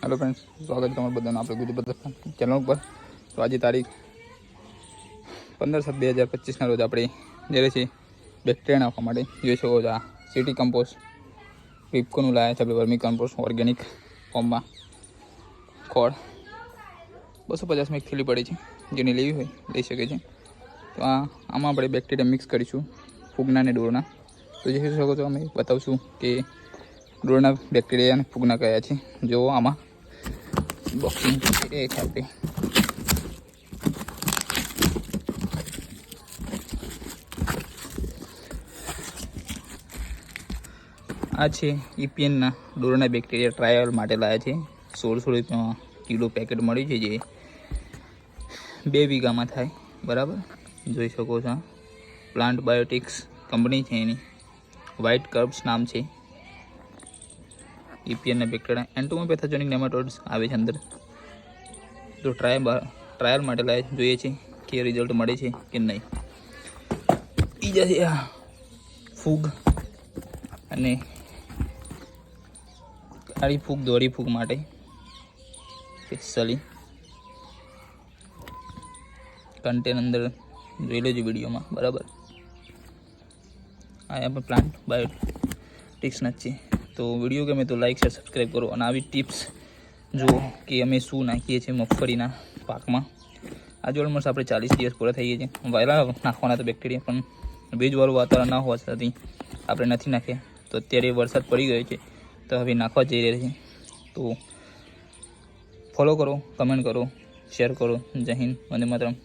Hello friends, स्वागत है તમારું બધાનું આપણે ગુજુ બધા ચેનલ ઉપર। તો આજે તારીખ 15/7/2025 રોજ આપણે જઈએ છીએ બેક્ટેરિયા નાખવા માટે। જોઈ શકો છો આ સિટી કમ્પોસ્ટ વિપકોનું લાયા છે આપણે વર્મી કમ્પોસ્ટ ઓર્ગેનિક ફોર્મમાં। ખોળ 250 એક થેલી પડી છે, જેને લેવી હોય લઈ શકે છે। તો આમાં આપણે બેક્ટેરિયા મિક્સ કરીશું, ફૂગના અને ડોરના। તો જોઈ શકો છો અમે બતાવશું કે ડોરના બેક્ટેરિયા અને ફૂગના કયા છે। જો આમાં બોક્સિંગ એ છે આપણે આ છે EPNના ડોરના બેક્ટેરિયા ટ્રાયલ માટે લાયા છે। 1600 રૂપિયામાં કિલો પેકેટ મળી છે, જે 2 વીઘામાં થાય બરાબર। જોઈ શકો છો પ્લાન્ટ બાયોટિક્સ કંપની છે, એની વ્હાઇટ કર્બ્સ નામ છે। EPNના બેક્ટેરિયા એન્ટોમોપેથોજેનિક નેમાટોડ્સ આવે છે અંદર। તો ટ્રાયલ માટે લાય જોઈએ છે કે રિઝલ્ટ મળે છે કે નહીં। બીજા છે આ ફૂગ અને કાળી ફૂગ દોરી ફૂગ માટે સ્પેશિયલી કન્ટેન અંદર જોઈ લેજો વિડીયોમાં બરાબર। આ આપણે પ્લાન્ટ બાયોટિક્સના છે। તો વિડીયો ગમે તો લાઈક શેર સબસ્ક્રાઈબ કરો અને આવી ટિપ્સ જુઓ કે અમે શું નાખીએ છીએ મગફળીના પાકમાં। આજે ઓલમોસ્ટ આપણે 40 દિવસ પૂરા થઈ ગયા છે। વહેલા નાખવાના તો બેક્ટેરિયા, પણ ભેજવાળું વાતાવરણ ના હોવા છતાં આપણે નથી નાખ્યા। તો અત્યારે વરસાદ પડી ગયો છે, તો હવે નાખવા જઈ રહ્યા છે। તો ફોલો કરો, કમેન્ટ કરો, શેર કરો। જય હિન્દ, વંદે માતરમ।